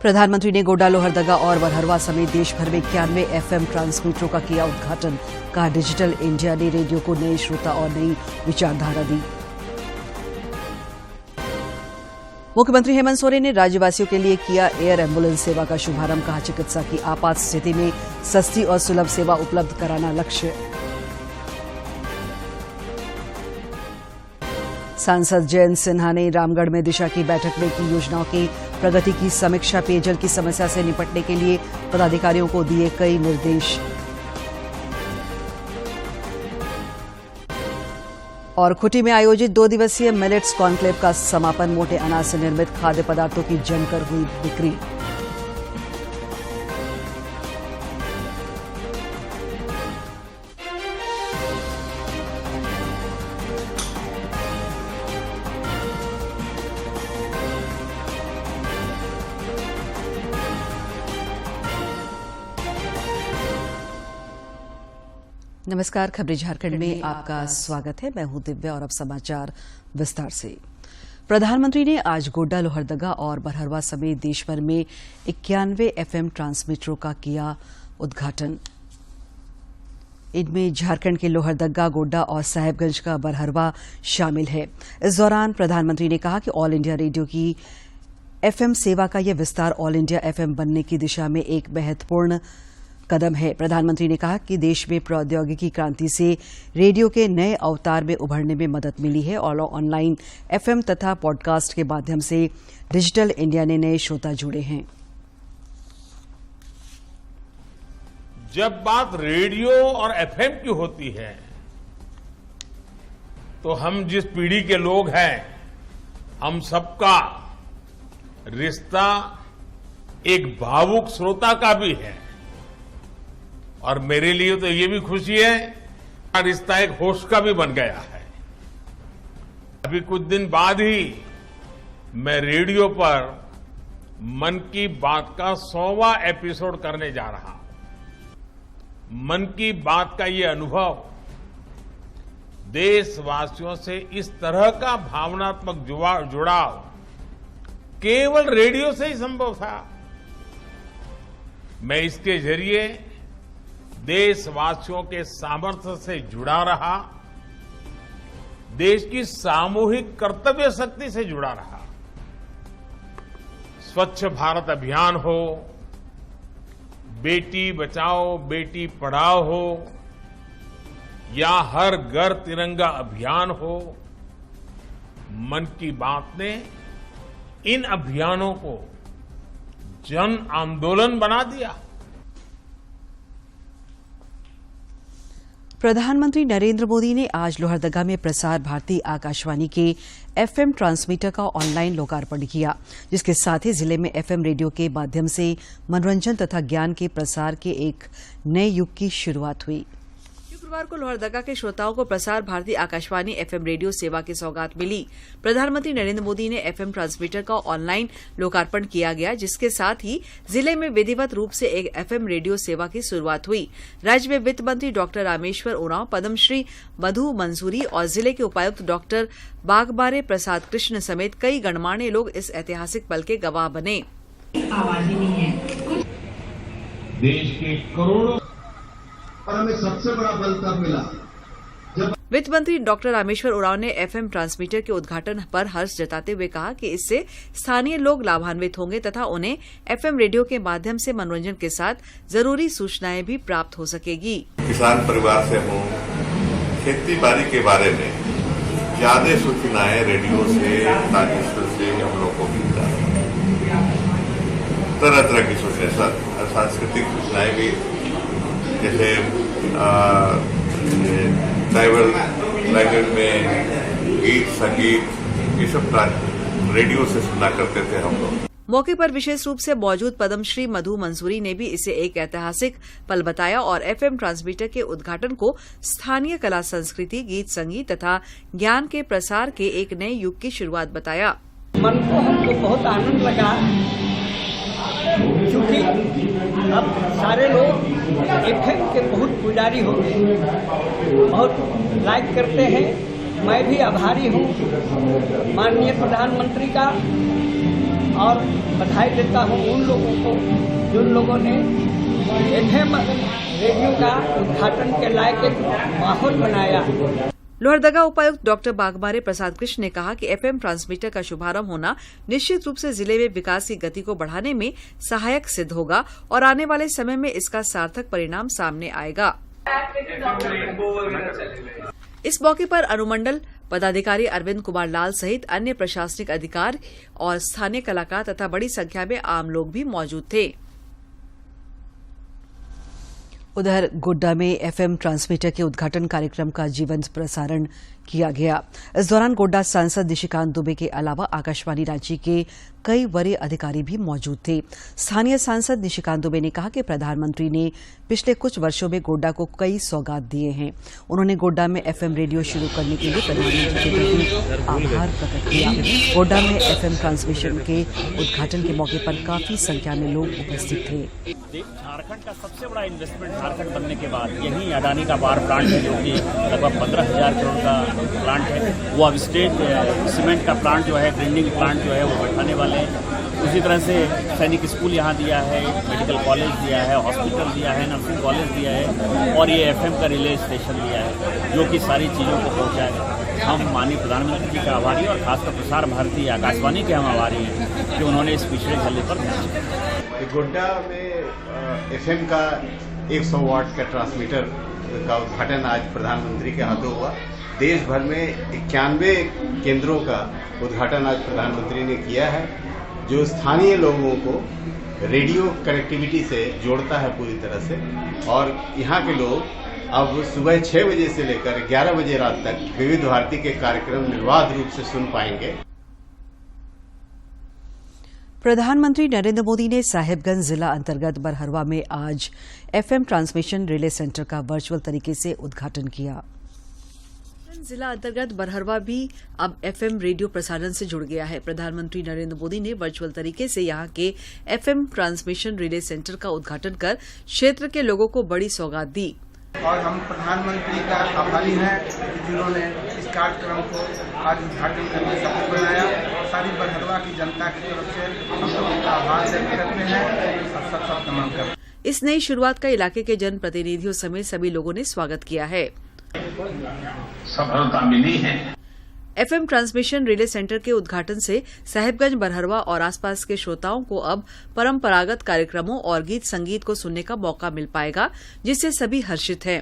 प्रधानमंत्री ने गोड्डा, लोहरदगा और बरहरवा समेत देश भर में 91 FM ट्रांसमीटरों का किया उद्घाटन। कहा, डिजिटल इंडिया ने रेडियो को नई श्रोता और नई विचारधारा दी। मुख्यमंत्री हेमंत सोरेन ने राज्यवासियों के लिए किया एयर एम्बुलेंस सेवा का शुभारंभ। कहा, चिकित्सा की आपात स्थिति में सस्ती और सुलभ सेवा उपलब्ध कराना लक्ष्य। सांसद जयंत सिन्हा ने रामगढ़ में दिशा की बैठक में की योजनाओं की प्रगति की समीक्षा। पेयजल की समस्या से निपटने के लिए पदाधिकारियों को दिए कई निर्देश। और खुटी में आयोजित 2 दिवसीय मिलेट्स कॉन्क्लेव का समापन। मोटे अनाज से निर्मित खाद्य पदार्थों की जमकर हुई बिक्री। नमस्कार, खबरें झारखंड में आपका स्वागत है। मैं हूं दिव्या और अब समाचार विस्तार से। प्रधानमंत्री ने आज गोड्डा, लोहरदगा और बरहरवा समेत देश भर में 91 FM ट्रांसमीटरों का किया उद्घाटन। इनमें झारखंड के लोहरदगा, गोड्डा और साहेबगंज का बरहरवा शामिल है। इस दौरान प्रधानमंत्री ने कहा कि ऑल इंडिया रेडियो की FM सेवा का यह विस्तार ऑल इंडिया FM बनने की दिशा में एक महत्वपूर्ण कदम है। प्रधानमंत्री ने कहा कि देश में प्रौद्योगिकी क्रांति से रेडियो के नए अवतार में उभरने में मदद मिली है और ऑनलाइन FM तथा पॉडकास्ट के माध्यम से डिजिटल इंडिया ने नए श्रोता जुड़े हैं। जब बात रेडियो और FM की होती है तो हम जिस पीढ़ी के लोग हैं, हम सबका रिश्ता एक भावुक श्रोता का भी है। और मेरे लिए तो ये भी खुशी है कि रिश्ता एक होस्ट का भी बन गया है। अभी कुछ दिन बाद ही मैं रेडियो पर मन की बात का 100वां एपिसोड करने जा रहा हूं। मन की बात का ये अनुभव देशवासियों से इस तरह का भावनात्मक जुड़ाव केवल रेडियो से ही संभव था। मैं इसके जरिए देशवासियों के सामर्थ्य से जुड़ा रहा, देश की सामूहिक कर्तव्य शक्ति से जुड़ा रहा। स्वच्छ भारत अभियान हो, बेटी बचाओ बेटी पढ़ाओ हो या हर घर तिरंगा अभियान हो, मन की बात ने इन अभियानों को जन आंदोलन बना दिया। प्रधानमंत्री नरेंद्र मोदी ने आज लोहरदगा में प्रसार भारती आकाशवाणी के FM ट्रांसमीटर का ऑनलाइन लोकार्पण किया, जिसके साथ ही जिले में FM रेडियो के माध्यम से मनोरंजन तथा ज्ञान के प्रसार के एक नए युग की शुरुआत हुई। शुक्रवार को लोहरदगा के श्रोताओं को प्रसार भारती आकाशवाणी FM रेडियो सेवा की सौगात मिली। प्रधानमंत्री नरेंद्र मोदी ने FM ट्रांसमीटर का ऑनलाइन लोकार्पण किया गया, जिसके साथ ही जिले में विधिवत रूप से एक FM रेडियो सेवा की शुरुआत हुई। राज्य में वित्त मंत्री डॉक्टर रामेश्वर उरांव, पद्मश्री मधु मंसूरी और जिले के उपायुक्त डॉक्टर बागबारे प्रसाद कृष्ण समेत कई गणमान्य लोग इस ऐतिहासिक पल के गवाह बने। देश के करोड़ों और हमें सबसे बड़ा बल तब मिला जब वित्त मंत्री डॉक्टर रामेश्वर उरांव ने FM ट्रांसमीटर के उद्घाटन पर हर्ष जताते हुए कहा कि इससे स्थानीय लोग लाभान्वित होंगे तथा उन्हें FM रेडियो के माध्यम से मनोरंजन के साथ जरूरी सूचनाएं भी प्राप्त हो सकेगी। किसान परिवार से हो, खेती बाड़ी के बारे में ज्यादा सूचनाएं रेडियो से, ताकिस्तान से हम लोग को मिलता है। तरह तरह की सूचनाएं, सांस्कृतिक सूचनाएं भी, जैसे ट्राइबल लैंग्वेज में गीत संगीत, ये सब रेडियो से सुना करते थे हम लोग। मौके पर विशेष रूप से मौजूद पद्मश्री मधु मंसूरी ने भी इसे एक ऐतिहासिक पल बताया और FM ट्रांसमीटर के उद्घाटन को स्थानीय कला संस्कृति, गीत संगीत तथा ज्ञान के प्रसार के एक नए युग की शुरुआत बताया। मन को हमको बहुत आनंद लगा, क्योंकि अब सारे लोग FM के बहुत पुजारी हो गए, बहुत लाइक करते हैं। मैं भी आभारी हूँ माननीय प्रधानमंत्री का और बधाई देता हूँ उन लोगों को जिन लोगों ने FM रेडियो का उद्घाटन के लायक एक माहौल बनाया। लोहरदगा उपायुक्त डॉक्टर बागबारे प्रसाद कृष्ण ने कहा कि FM ट्रांसमीटर का शुभारंभ होना निश्चित रूप से जिले में विकास की गति को बढ़ाने में सहायक सिद्ध होगा और आने वाले समय में इसका सार्थक परिणाम सामने आएगा। इस मौके पर अनुमंडल पदाधिकारी अरविंद कुमार लाल सहित अन्य प्रशासनिक अधिकारी और स्थानीय कलाकार तथा बड़ी संख्या में आम लोग भी मौजूद थे। उधर गोड्डा में FM ट्रांसमीटर के उद्घाटन कार्यक्रम का जीवंत प्रसारण किया गया। इस दौरान गोड्डा सांसद निशिकांत दुबे के अलावा आकाशवाणी रांची के कई वरीय अधिकारी भी मौजूद थे। स्थानीय सांसद निशिकांत दुबे ने कहा कि प्रधानमंत्री ने पिछले कुछ वर्षों में गोड्डा को कई सौगात दिए हैं। उन्होंने गोड्डा में FM रेडियो शुरू करने के लिए प्रधानमंत्री के प्रति आभार प्रकट किया। गोड्डा में FM ट्रांसमिशन के उद्घाटन के मौके पर काफी संख्या में लोग उपस्थित थे। झारखंड का सबसे बड़ा इन्वेस्टमेंट झारखंड बनने के बाद यही अडानी का पावर प्लांट है, जो कि लगभग 15,000 करोड़ का प्लांट है। वो अब स्टेट सीमेंट का प्लांट जो है, ग्राइंडिंग प्लांट जो है वो बैठाने वाले हैं। उसी तरह से सैनिक स्कूल यहाँ दिया है, मेडिकल कॉलेज दिया है, हॉस्पिटल दिया है, नर्सिंग कॉलेज दिया है और ये FM का रिले स्टेशन दिया है, जो कि सारी चीज़ों को पहुँचाएगा। हम माननीय प्रधानमंत्री जी का आभारी और खासकर प्रसार भारती आकाशवाणी के हम आभारी हैं कि उन्होंने इस पिछड़े जिले पर ध्यान दिया। गोड्डा में FM का 100 वाट का ट्रांसमीटर का उद्घाटन आज प्रधानमंत्री के हाथों हुआ। देश भर में 91 केंद्रों का उद्घाटन आज प्रधानमंत्री ने किया है, जो स्थानीय लोगों को रेडियो कनेक्टिविटी से जोड़ता है पूरी तरह से। और यहाँ के लोग अब सुबह 6 बजे से लेकर 11 बजे रात तक विविध भारती के कार्यक्रम निर्बाध रूप से सुन पाएंगे। प्रधानमंत्री नरेंद्र मोदी ने साहिबगंज जिला अंतर्गत बरहरवा में आज FM ट्रांसमिशन रिले सेंटर का वर्चुअल तरीके से उद्घाटन किया। जिला अंतर्गत बरहरवा भी अब FM रेडियो प्रसारण से जुड़ गया है। प्रधानमंत्री नरेंद्र मोदी ने वर्चुअल तरीके से यहां के FM ट्रांसमिशन रिले सेंटर का उद्घाटन कर क्षेत्र के लोगों को बड़ी सौगात दी। और हम प्रधानमंत्री का आभारी हैं जिन्होंने इस कार्यक्रम को आज उद्घाटन करके सफल बनाया। सारी बरहरवा की जनता की तरफ से हम लोग उनका आभार व्यक्त करते हैं और सब तमाम करते हैं। इस नई शुरुआत का इलाके के जनप्रतिनिधियों समेत सभी लोगों ने स्वागत किया है। सफलता मिली है। FM ट्रांसमिशन रिले सेंटर के उद्घाटन से साहिबगंज, बरहरवा और आसपास के श्रोताओं को अब परंपरागत कार्यक्रमों और गीत संगीत को सुनने का मौका मिल पाएगा, जिससे सभी हर्षित हैं।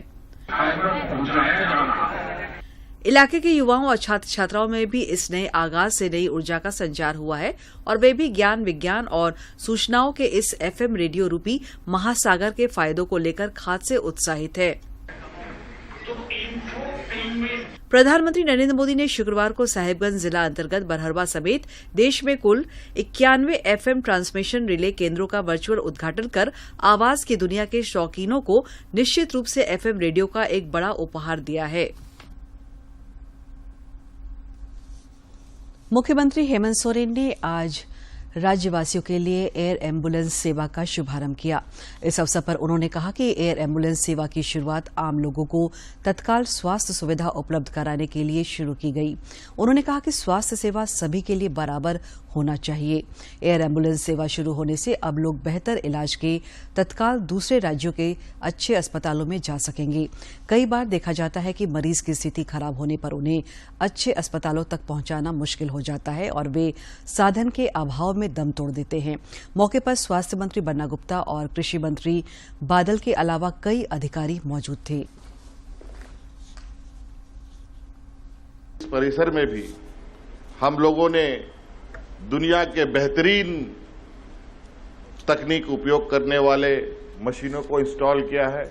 इलाके के युवाओं और छात्र छात्राओं में भी इस नए आगाज से नई ऊर्जा का संचार हुआ है और वे भी ज्ञान, विज्ञान और सूचनाओं के इस FM रेडियो रूपी महासागर के फायदों को लेकर खास से उत्साहित है। प्रधानमंत्री नरेंद्र मोदी ने शुक्रवार को साहिबगंज जिला अंतर्गत बरहरवा समेत देश में कुल 91 FM ट्रांसमिशन रिले केंद्रों का वर्चुअल उद्घाटन कर आवाज की दुनिया के शौकीनों को निश्चित रूप से FM रेडियो का एक बड़ा उपहार दिया है। मुख्यमंत्री हेमंत सोरेन ने आज राज्यवासियों के लिए एयर एम्बुलेंस सेवा का शुभारंभ किया। इस अवसर पर उन्होंने कहा कि एयर एम्बुलेंस सेवा की शुरुआत आम लोगों को तत्काल स्वास्थ्य सुविधा उपलब्ध कराने के लिए शुरू की गई। उन्होंने कहा कि स्वास्थ्य सेवा सभी के लिए बराबर होना चाहिए। एयर एम्बुलेंस सेवा शुरू होने से अब लोग बेहतर इलाज के तत्काल दूसरे राज्यों के अच्छे अस्पतालों में जा सकेंगे। कई बार देखा जाता है कि मरीज की स्थिति खराब होने पर उन्हें अच्छे अस्पतालों तक पहुंचाना मुश्किल हो जाता है और वे साधन के अभाव में दम तोड़ देते हैं। मौके पर स्वास्थ्य मंत्री बन्ना गुप्ता और कृषि मंत्री बादल के अलावा कई अधिकारी मौजूद थे। इस परिसर में भी हम लोगों ने दुनिया के बेहतरीन तकनीक उपयोग करने वाले मशीनों को इंस्टॉल किया है,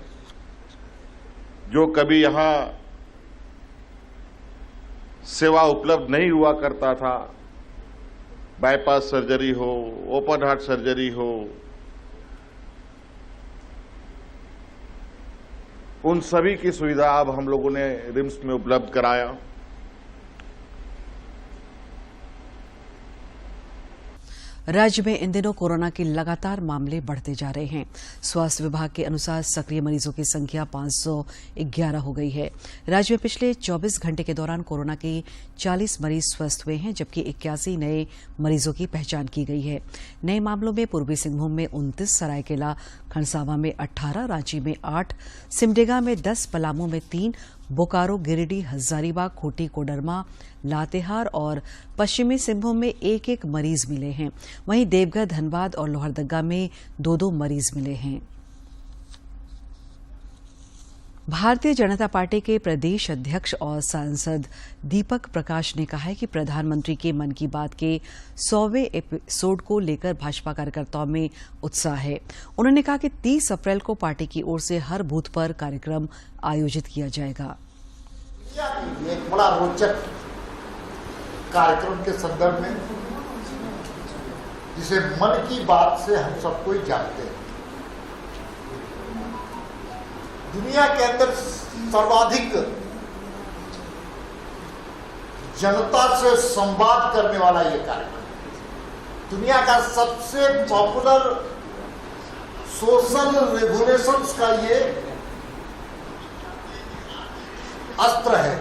जो कभी यहां सेवा उपलब्ध नहीं हुआ करता था। बाईपास सर्जरी हो, ओपन हार्ट सर्जरी हो, उन सभी की सुविधा अब हम लोगों ने रिम्स में उपलब्ध कराया। राज्य में इन दिनों कोरोना के लगातार मामले बढ़ते जा रहे हैं। स्वास्थ्य विभाग के अनुसार सक्रिय मरीजों की संख्या 511 हो गई है। राज्य में पिछले 24 घंटे के दौरान कोरोना के 40 मरीज स्वस्थ हुए हैं, जबकि 81 नए मरीजों की पहचान की गई है। नए मामलों में पूर्वी सिंहभूम में 29, सरायकेला खरसावां में 18, रांची में 8, सिमडेगा में 10, पलामू में 3, बोकारो, गिरिडीह, हजारीबाग, खूंटी, कोडरमा, लातेहार और पश्चिमी सिंहभूम में 1-1 मरीज मिले हैं। वहीं देवघर, धनबाद और लोहरदगा में 2-2 मरीज मिले हैं। भारतीय जनता पार्टी के प्रदेश अध्यक्ष और सांसद दीपक प्रकाश ने कहा है कि प्रधानमंत्री के मन की बात के 100वें एपिसोड को लेकर भाजपा कार्यकर्ताओं में उत्साह है। उन्होंने कहा कि 30 अप्रैल को पार्टी की ओर से हर बूथ पर कार्यक्रम आयोजित किया जाएगा। एक बड़ा रोचक कार्यक्रम के संदर्भ में, जिसे मन की बात से हम सब कोई जानते हैं, दुनिया के अंदर सर्वाधिक जनता से संवाद करने वाला ये कार्यक्रम, दुनिया का सबसे पॉपुलर सोशल रेगुलेशंस का ये अस्त्र है,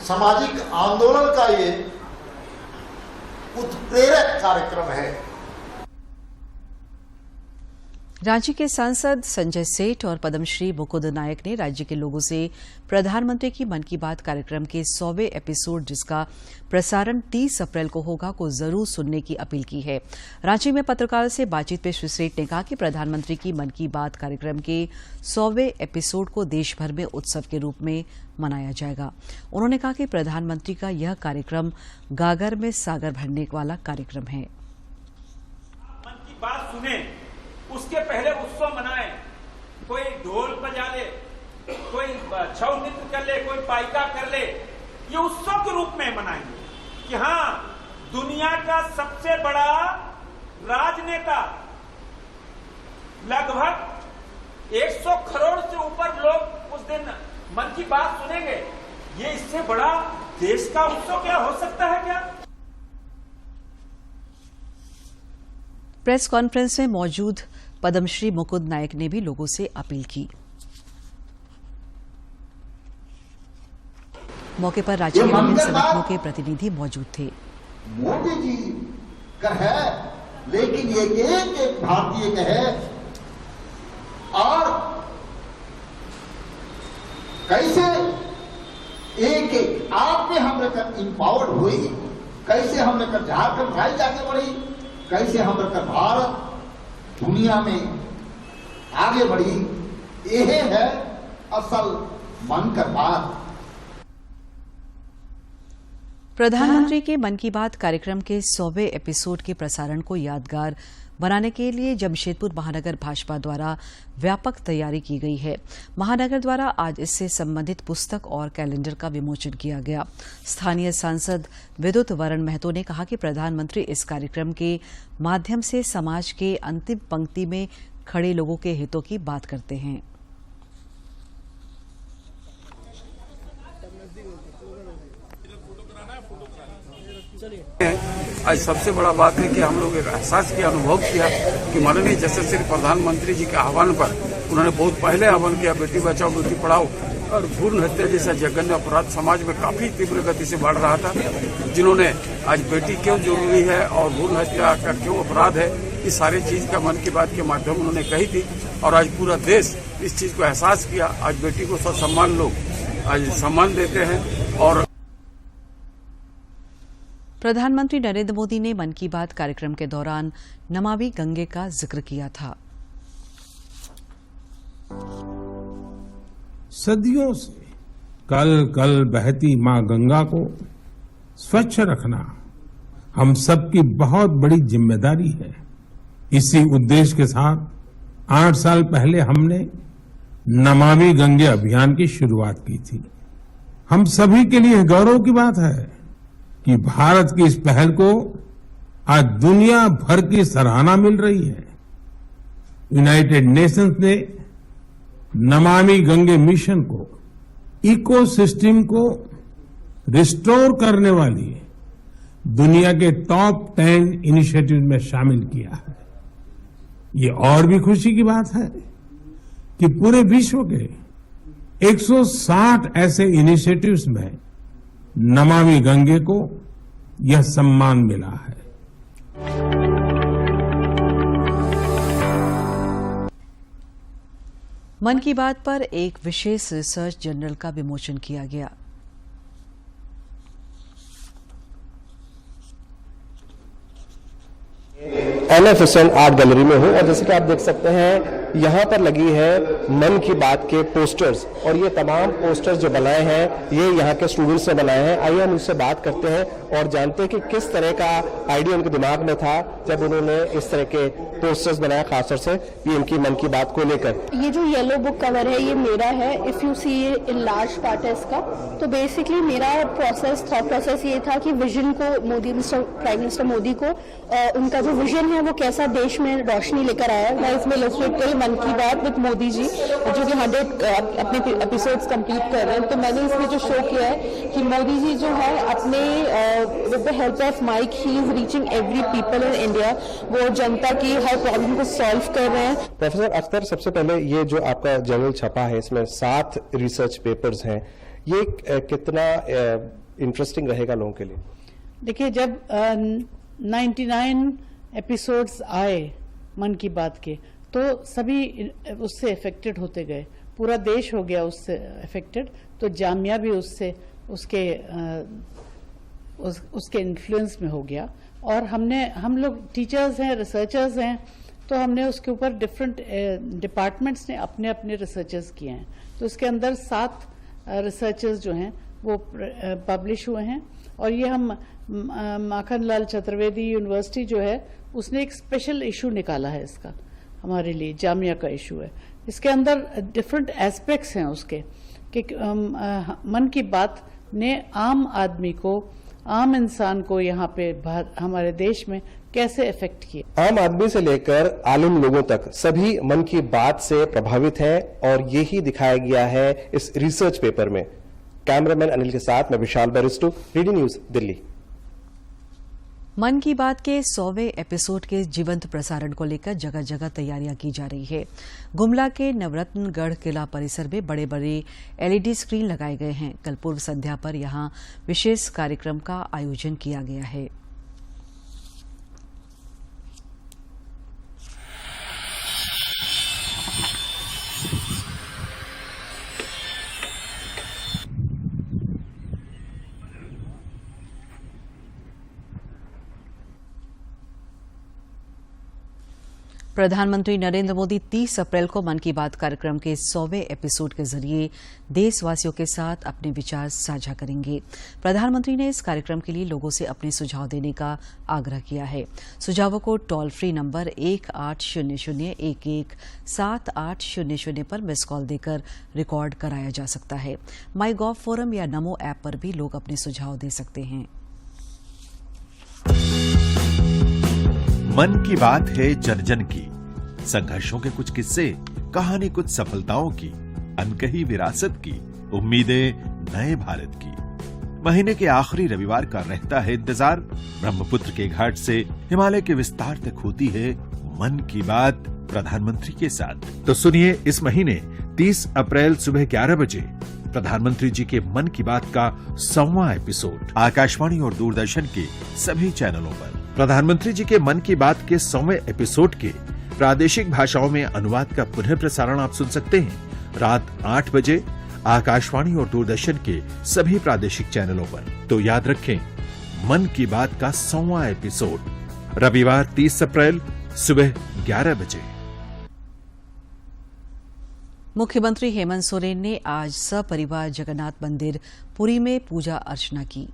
सामाजिक आंदोलन का ये उत्प्रेरक कार्यक्रम है। रांची के सांसद संजय सेठ और पद्मश्री मुकुंद नायक ने राज्य के लोगों से प्रधानमंत्री की मन की बात कार्यक्रम के 100वें एपिसोड, जिसका प्रसारण 30 अप्रैल को होगा, को जरूर सुनने की अपील की है। रांची में पत्रकारों से बातचीत में श्री सेठ ने कहा कि प्रधानमंत्री की मन की बात कार्यक्रम के 100वें एपिसोड को देश भर में उत्सव के रूप में मनाया जाएगा। उन्होंने कहा कि प्रधानमंत्री का यह कार्यक्रम गागर में सागर भरने वाला कार्यक्रम है। मन की बात सुने, उसके पहले उत्सव मनाएं, कोई ढोल बजा ले, कोई छऊ नृत्य कर ले, कोई पाइका कर ले, ये उत्सव के रूप में मनाएंगे कि हाँ, दुनिया का सबसे बड़ा राजनेता, लगभग 100 करोड़ से ऊपर लोग उस दिन मन की बात सुनेंगे। ये इससे बड़ा देश का उत्सव क्या हो सकता है क्या? प्रेस कॉन्फ्रेंस में मौजूद पद्मश्री मुकुंद नायक ने भी लोगों से अपील की। मौके पर राज्य के विभिन्न संगठनों के प्रतिनिधि मौजूद थे। मोदी जी का है, लेकिन ये एक भारतीय का है, और कैसे एक आप में हम लेकर इंपावर्ड हुई, कैसे हम लेकर झारखंड भाई जाके बढ़ी, कैसे हम लेकर भारत दुनिया में आगे बढ़ी, यह है असल मन का बात। प्रधानमंत्री के मन की बात कार्यक्रम के 100वें एपिसोड के प्रसारण को यादगार बनाने के लिए जमशेदपुर महानगर भाजपा द्वारा व्यापक तैयारी की गई है। महानगर द्वारा आज इससे संबंधित पुस्तक और कैलेंडर का विमोचन किया गया। स्थानीय सांसद विद्युत वरण महतो ने कहा कि प्रधानमंत्री इस कार्यक्रम के माध्यम से समाज के अंतिम पंक्ति में खड़े लोगों के हितों की बात करते हैं। आज सबसे बड़ा बात है कि हम लोग एक एहसास किया, अनुभव किया कि माननीय यशस्वी प्रधानमंत्री जी के आह्वान पर उन्होंने बहुत पहले आह्वान किया, बेटी बचाओ बेटी पढ़ाओ, और भ्रूण हत्या जैसा जघन्य अपराध समाज में काफी तीव्र गति से बढ़ रहा था। जिन्होंने आज बेटी क्यों जरूरी है और भ्रूण हत्या का क्यों अपराध है, इस सारी चीज का मन की बात के माध्यम उन्होंने कही थी, और आज पूरा देश इस चीज को एहसास किया। आज बेटी को सम्मान लोग आज सम्मान देते हैं। और प्रधानमंत्री नरेंद्र मोदी ने मन की बात कार्यक्रम के दौरान नमामि गंगे का जिक्र किया था। सदियों से कल कल बहती मां गंगा को स्वच्छ रखना हम सबकी बहुत बड़ी जिम्मेदारी है। इसी उद्देश्य के साथ 8 साल पहले हमने नमामि गंगे अभियान की शुरुआत की थी। हम सभी के लिए गौरव की बात है कि भारत की इस पहल को आज दुनिया भर की सराहना मिल रही है। यूनाइटेड नेशंस ने नमामि गंगे मिशन को इकोसिस्टम को रिस्टोर करने वाली दुनिया के टॉप 10 इनिशिएटिव में शामिल किया है। ये और भी खुशी की बात है कि पूरे विश्व के 160 ऐसे इनिशिएटिव्स में नमामि गंगे को यह सम्मान मिला है। मन की बात पर एक विशेष रिसर्च जर्नल का विमोचन किया गया। NFSN आर्ट गैलरी में हूं और जैसे कि आप देख सकते हैं यहाँ पर लगी है मन की बात के पोस्टर्स, और ये तमाम पोस्टर्स जो बनाए हैं ये यहाँ के स्टूडेंट्स ने बनाए हैं। आइए हम उनसे बात करते हैं और जानते हैं कि किस तरह का आइडिया उनके दिमाग में था जब उन्होंने इस तरह के पोस्टर्स बनाया, खासतौर से पीएम की मन की बात को लेकर। ये जो येलो बुक कवर है ये मेरा है। If you see in large part है इसका। तो बेसिकली मेरा थॉट प्रोसेस ये था कि विजन को प्राइम मिनिस्टर मोदी को उनका जो विजन है वो कैसा देश में रोशनी लेकर आया। मैं इसमें इलस्ट्रेट करी मन की बात विद मोदी जी जो कि 100 अपने एपिसोड्स कंप्लीट कर रहे हैं। तो मैंने इसमें जो शो किया है कि मोदी जी जो है अपने with the help of mike he is reaching every people in India. वो जनता की हर प्रॉब्लम को सॉल्व कर रहे हैं। प्रोफेसर अख्तर, सबसे पहले ये जो आपका जर्नल छपा है इसमें 7 रिसर्च पेपर्स हैं, ये कितना इंटरेस्टिंग रहेगा लोगों के लिए? देखिए, जब 99 एपिसोड्स आए मन की बात के तो सभी उससे अफेक्टेड होते गए, पूरा देश हो गया उससे अफेक्टेड। तो जामिया भी उससे उसके इन्फ्लुएंस में हो गया। और हम लोग टीचर्स हैं, रिसर्चर्स हैं, तो हमने उसके ऊपर डिफरेंट डिपार्टमेंट्स ने अपने अपने रिसर्चर्स किए हैं। तो इसके अंदर 7 रिसर्चर्स जो हैं वो पब्लिश हुए हैं। और ये हम माखनलाल चतुर्वेदी यूनिवर्सिटी जो है उसने एक स्पेशल इशू निकाला है इसका, हमारे लिए जामिया का इशू है। इसके अंदर डिफरेंट एस्पेक्ट्स हैं उसके कि मन की बात ने आम आदमी को, आम इंसान को यहाँ पे हमारे देश में कैसे इफेक्ट किया। आम आदमी से लेकर आलिम लोगों तक सभी मन की बात से प्रभावित हैं और यही दिखाया गया है इस रिसर्च पेपर में। कैमरामैन अनिल के साथ मैं विशाल बैरिस्टो, डीडी न्यूज, दिल्ली। मन की बात के 100वें एपिसोड के जीवंत प्रसारण को लेकर जगह जगह तैयारियां की जा रही है। गुमला के नवरत्नगढ़ किला परिसर में बड़े बड़े एलईडी स्क्रीन लगाए गए हैं। कल पूर्व संध्या पर यहां विशेष कार्यक्रम का आयोजन किया गया है। प्रधानमंत्री नरेंद्र मोदी 30 अप्रैल को मन की बात कार्यक्रम के 100वें एपिसोड के जरिए देशवासियों के साथ अपने विचार साझा करेंगे। प्रधानमंत्री ने इस कार्यक्रम के लिए लोगों से अपने सुझाव देने का आग्रह किया है। सुझावों को टोल फ्री नंबर 1800-117800 पर मिस कॉल देकर रिकॉर्ड कराया जा सकता है। माई गॉव फोरम या नमो ऐप पर भी लोग अपने सुझाव दे सकते हैं। मन की बात है जन जन की, संघर्षों के कुछ किस्से, कहानी कुछ सफलताओं की, अनकही विरासत की, उम्मीदें नए भारत की। महीने के आखिरी रविवार का रहता है इंतजार। ब्रह्मपुत्र के घाट से हिमालय के विस्तार तक होती है मन की बात प्रधानमंत्री के साथ। तो सुनिए इस महीने 30 अप्रैल सुबह 11 बजे प्रधानमंत्री जी के मन की बात का 100वां एपिसोड आकाशवाणी और दूरदर्शन के सभी चैनलों पर। प्रधानमंत्री जी के मन की बात के 100वें एपिसोड के प्रादेशिक भाषाओं में अनुवाद का पुनः प्रसारण आप सुन सकते हैं रात 8 बजे आकाशवाणी और दूरदर्शन के सभी प्रादेशिक चैनलों पर। तो याद रखें, मन की बात का 100वां एपिसोड रविवार 30 अप्रैल सुबह 11 बजे। मुख्यमंत्री हेमंत सोरेन ने आज सपरिवार जगन्नाथ मंदिर पुरी में पूजा अर्चना की।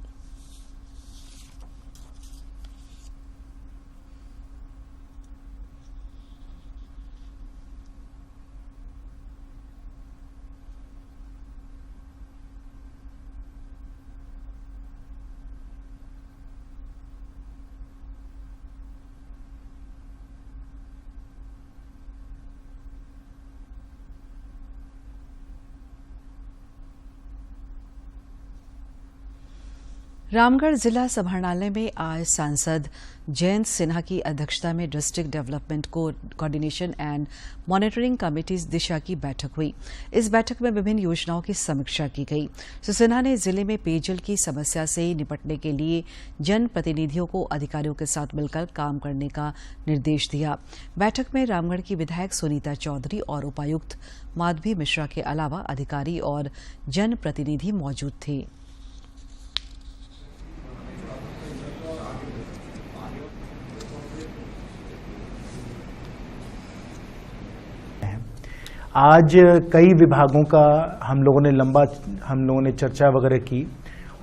रामगढ़ जिला समाहरणालय में आज सांसद जयंत सिन्हा की अध्यक्षता में district development coordination and monitoring committee Disha की बैठक हुई। इस बैठक में विभिन्न योजनाओं की समीक्षा की गई। श्री सिन्हा ने जिले में पेयजल की समस्या से निपटने के लिए जनप्रतिनिधियों को अधिकारियों के साथ मिलकर काम करने का निर्देश दिया। बैठक में रामगढ़ की विधायक सुनीता चौधरी और उपायुक्त माधवी मिश्रा के अलावा अधिकारी और जनप्रतिनिधि मौजूद थे। आज कई विभागों का हम लोगों ने चर्चा वगैरह की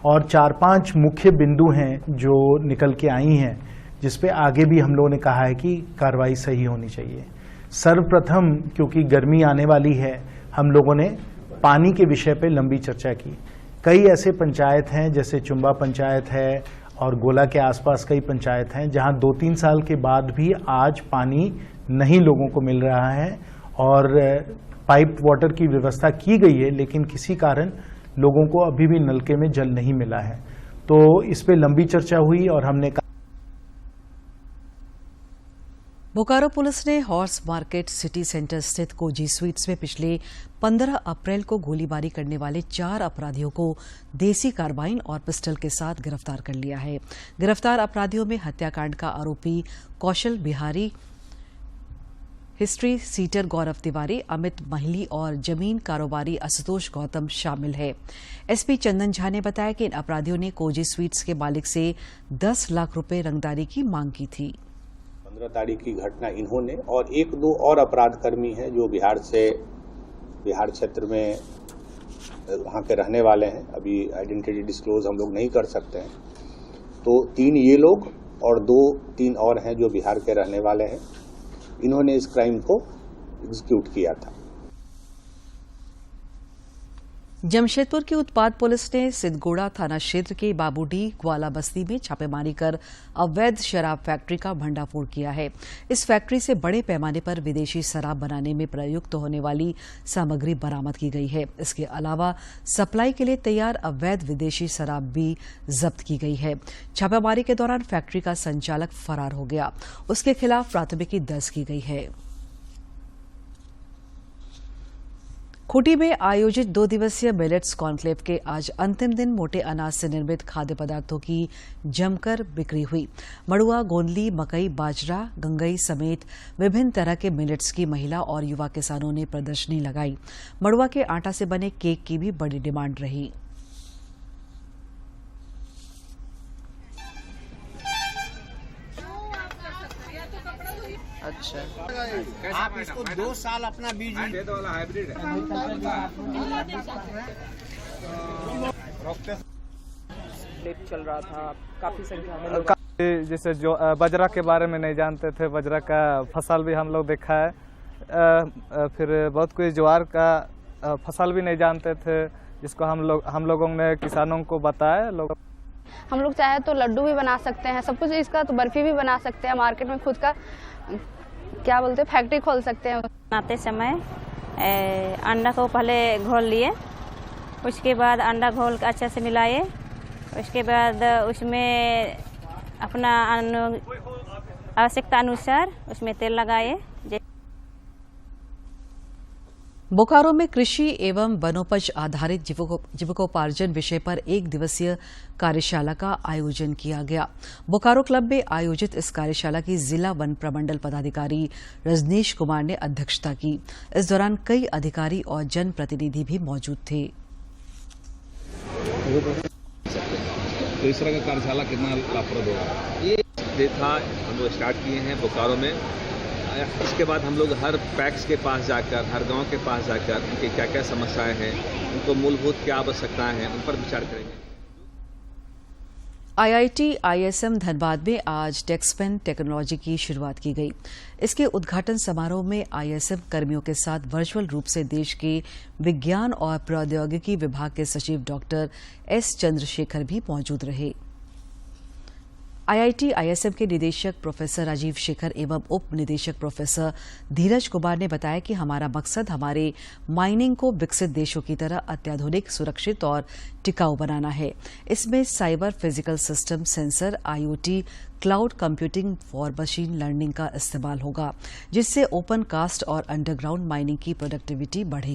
और 4-5 मुख्य बिंदु हैं जो निकल के आई हैं, जिसपे आगे भी हम लोगों ने कहा है कि कार्रवाई सही होनी चाहिए। सर्वप्रथम क्योंकि गर्मी आने वाली है, हम लोगों ने पानी के विषय पे लंबी चर्चा की। कई ऐसे पंचायत हैं जैसे चुम्बा पंचायत है और गोला के आसपास कई पंचायत हैं जहां 2-3 साल के बाद भी आज पानी नहीं लोगों को मिल रहा है और पाइप वाटर की व्यवस्था की गई है, लेकिन किसी कारण लोगों को अभी भी नलके में जल नहीं मिला है। तो इस पे लंबी चर्चा हुई और हमने बोकारो पुलिस ने हॉर्स मार्केट सिटी सेंटर स्थित कोजी स्वीट्स में पिछले 15 अप्रैल को गोलीबारी करने वाले 4 अपराधियों को देसी कार्बाइन और पिस्टल के साथ गिरफ्तार कर लिया है। गिरफ्तार अपराधियों में हत्याकांड का आरोपी कौशल बिहारी, हिस्ट्री सीटर गौरव तिवारी, अमित महली और जमीन कारोबारी आशुतोष गौतम शामिल है। एसपी चंदन झा ने बताया कि इन अपराधियों ने कोजी स्वीट्स के मालिक से 10 लाख रुपए रंगदारी की मांग की थी। 15 तारीख की घटना इन्होंने और 1-2 और अपराधकर्मी हैं जो बिहार क्षेत्र में वहाँ के रहने वाले हैं। अभी आइडेंटिटी डिस्क्लोज हम लोग नहीं कर सकते हैं। तो 3 ये लोग और 2-3 और हैं जो बिहार के रहने वाले हैं। इन्होंने इस क्राइम को एग्जीक्यूट किया था। जमशेदपुर की उत्पाद पुलिस ने सिद्धगोड़ा थाना क्षेत्र के बाबूडीह ग्वाला बस्ती में छापेमारी कर अवैध शराब फैक्ट्री का भंडाफोड़ किया है। इस फैक्ट्री से बड़े पैमाने पर विदेशी शराब बनाने में प्रयुक्त होने वाली सामग्री बरामद की गई है। इसके अलावा सप्लाई के लिए तैयार अवैध विदेशी शराब भी जब्त की गई है। छापेमारी के दौरान फैक्ट्री का संचालक फरार हो गया। उसके खिलाफ प्राथमिकी दर्ज की गई है। खूंटी में आयोजित 2 दिवसीय मिलेट्स कॉन्क्लेव के आज अंतिम दिन मोटे अनाज से निर्मित खाद्य पदार्थों की जमकर बिक्री हुई। मड़ुआ, गोंदली, मकई, बाजरा, गंगई समेत विभिन्न तरह के मिलेट्स की महिला और युवा किसानों ने प्रदर्शनी लगाई। मड़ुआ के आटा से बने केक की भी बड़ी डिमांड रही। अच्छा, आप इसको 2 साल अपना बीज वाला हाइब्रिड चल रहा था। काफी संख्या में लोग जैसे जो बाजरा के बारे में नहीं जानते थे, बाजरा का फसल भी हम लोग देखा है। फिर बहुत कोई ज्वार का फसल भी नहीं जानते थे, जिसको हम लोगों ने किसानों को बताया। हम लोग चाहे तो लड्डू भी बना सकते हैं, सब कुछ इसका, तो बर्फी भी बना सकते हैं। मार्केट में खुद का क्या बोलते हैं फैक्ट्री खोल सकते हैं। बनाते समय अंडा को पहले घोल लिए, उसके बाद अंडा घोल के अच्छे से मिलाए, उसके बाद उसमें अपना आवश्यकता अनुसार उसमें तेल लगाए। बोकारो में कृषि एवं वनोपज आधारित जीविकोपार्जन विषय पर 1 दिवसीय कार्यशाला का आयोजन किया गया। बोकारो क्लब में आयोजित इस कार्यशाला की जिला वन प्रमंडल पदाधिकारी रजनीश कुमार ने अध्यक्षता की। इस दौरान कई अधिकारी और जनप्रतिनिधि भी मौजूद थे। तो इस तरह का कार्यशाला कितना लाभप्रद होगा, ये था हम लोग स्टार्ट किए हैं बोकारो में। इसके बाद हम लोग हर पैक्स के पास जाकर, हर गांव के पास जाकर उनकी क्या क्या समस्याएं हैं, उनको मूलभूत क्या आवश्यकताएं हैं, उन पर विचार करेंगे। IIT ISM धनबाद में आज टेक्सपेन टेक्नोलॉजी की शुरुआत की गई। इसके उद्घाटन समारोह में ISM कर्मियों के साथ वर्चुअल रूप से देश के विज्ञान और प्रौद्योगिकी विभाग के सचिव डॉक्टर S चंद्रशेखर भी मौजूद रहे। IIT ISM के निदेशक प्रोफेसर राजीव शेखर एवं उप निदेशक प्रोफेसर धीरज कुमार ने बताया कि हमारा मकसद हमारे माइनिंग को विकसित देशों की तरह अत्याधुनिक, सुरक्षित और टिकाऊ बनाना है। इसमें cyber physical system, sensor, IoT, cloud computing for machine learning का इस्तेमाल होगा, जिससे ओपन कास्ट और अंडरग्राउंड माइनिंग की प्रोडक्टिविटी बढ़ेगी।